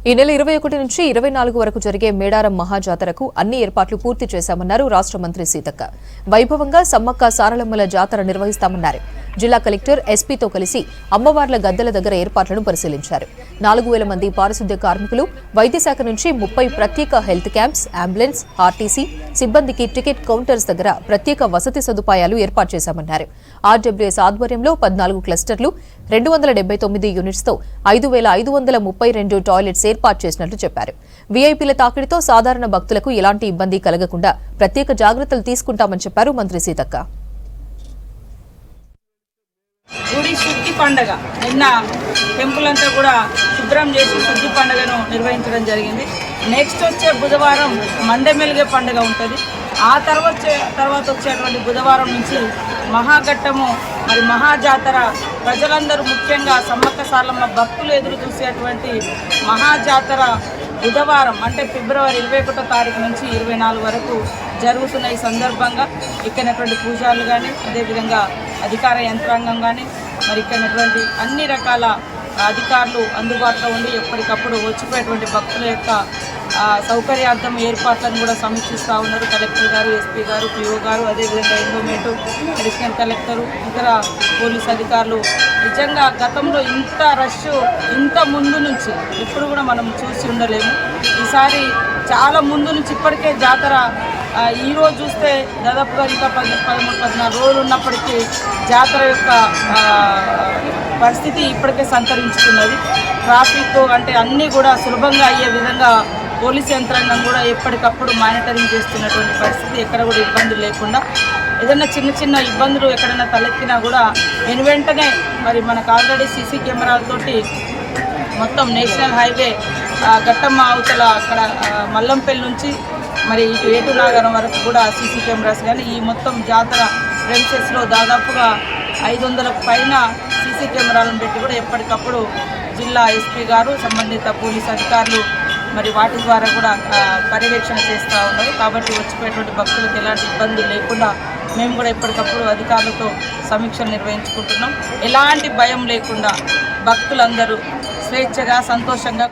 ఈ నెల 21 నుంచి 24 వరకు జరిగే మేడారం మహాజాతరకు అన్ని ఏర్పాట్లు పూర్తి చేశామన్నారు రాష్ట్ర మంత్రి సీతక్క. వైభవంగా సమ్మక్క సారలమ్మల జాతర నిర్వహిస్తామన్నారు. జిల్లా కలెక్టర్ ఎస్పీతో కలిసి అమ్మవార్ల గద్దెల దగ్గర ఏర్పాట్లను పరిశీలించారు. 4000 మంది పారిశుద్ధ్య కార్మికులు, వైద్య శాఖ నుంచి 30 ప్రత్యేక హెల్త్ క్యాంప్స్, అంబులెన్స్, ఆర్టీసీ సిబ్బందికి టికెట్ కౌంటర్స్ దగ్గర ప్రత్యేక వసతి సదుపాయాలు ఏర్పాటు చేశామన్నారు. ఆర్డబ్ల్యూఎస్ ఆధ్వర్యంలో 14 క్లస్టర్లు, 279 యూనిట్స్తో 5532 టాయిలెట్స్ ఏర్పాటు చేసినట్లు చెప్పారు. వీఐపీల తాకిడితో సాధారణ భక్తులకు ఎలాంటి ఇబ్బంది కలగకుండా ప్రత్యేక జాగ్రత్తలు తీసుకుంటామని చెప్పారు మంత్రి సీతక్క. గుడి శుద్ధి పండుగ నిన్న టెంపుల్ అంతా కూడా శుభ్రం చేసి శుద్ధి పండుగను నిర్వహించడం జరిగింది. నెక్స్ట్ వచ్చే బుధవారం మండమెలిగే పండుగ ఉంటుంది. ఆ తర్వాత వచ్చేటువంటి బుధవారం నుంచి మహాఘట్టము మరి మహాజాతర ప్రజలందరూ ముఖ్యంగా సమ్మక్క సారలమ్మ భక్తులు ఎదురు చూసేటువంటి మహాజాతర బుధవారం అంటే ఫిబ్రవరి 21వ తారీఖు నుంచి 24 వరకు జరుగుతున్న ఈ సందర్భంగా ఇక్కడటువంటి పూజారులు కానీ అదేవిధంగా అధికార యంత్రాంగం కానీ మరి ఇక్కడటువంటి అన్ని రకాల అధికారులు అందుబాటులో ఉండి ఎప్పటికప్పుడు వచ్చిపోయేటువంటి భక్తుల యొక్క సౌకర్యార్థం ఏర్పాట్లను కూడా సమీక్షిస్తూ ఉన్నారు. కలెక్టర్ గారు, ఎస్పీ గారు, పిఓ గారు, అదేవిధంగా ఎండోమెంటు, అడిషనల్ కలెక్టరు, ఇతర పోలీస్ అధికారులు. నిజంగా గతంలో ఇంత రష్ ఇంత ముందు నుంచి ఎప్పుడు కూడా మనం చూసి ఉండలేము. ఈసారి చాలా ముందు నుంచి ఇప్పటికే జాతర ఈరోజు చూస్తే దాదాపుగా ఇంకా 13-14 రోజులు ఉన్నప్పటికీ జాతర యొక్క పరిస్థితి ఇప్పటికే సంతరించుకున్నది. ట్రాఫిక్ అంటే అన్నీ కూడా సులభంగా అయ్యే విధంగా పోలీస్ యంత్రాంగం కూడా ఎప్పటికప్పుడు మానిటరింగ్ చేస్తున్నటువంటి పరిస్థితి, ఎక్కడ కూడా ఇబ్బందులు లేకుండా. ఏదైనా చిన్న ఇబ్బందులు ఎక్కడైనా తలెత్తినా కూడా వెంటనే మరి మనకు ఆల్రెడీ సీసీ కెమెరాలతోటి మొత్తం నేషనల్ హైవే ఘట్టమ్మ అవతల అక్కడ మల్లంపల్లి నుంచి మరి ఇటు ఏటునాగరం వరకు కూడా సీసీ కెమెరాస్ కానీ ఈ మొత్తం జాతర ప్రెమిసెస్లో దాదాపుగా 500కు పైన సీసీ కెమెరాలను పెట్టి కూడా ఎప్పటికప్పుడు జిల్లా ఎస్పీ గారు, సంబంధిత పోలీస్ అధికారులు మరి వాటి ద్వారా కూడా పర్యవేక్షణ చేస్తూ ఉన్నారు. కాబట్టి వచ్చిపోయేటువంటి భక్తులకు ఎలాంటి ఇబ్బందులు లేకుండా మేము కూడా ఎప్పటికప్పుడు అధికారులతో సమీక్షలు నిర్వహించుకుంటున్నాం. ఎలాంటి భయం లేకుండా భక్తులందరూ స్వేచ్ఛగా సంతోషంగా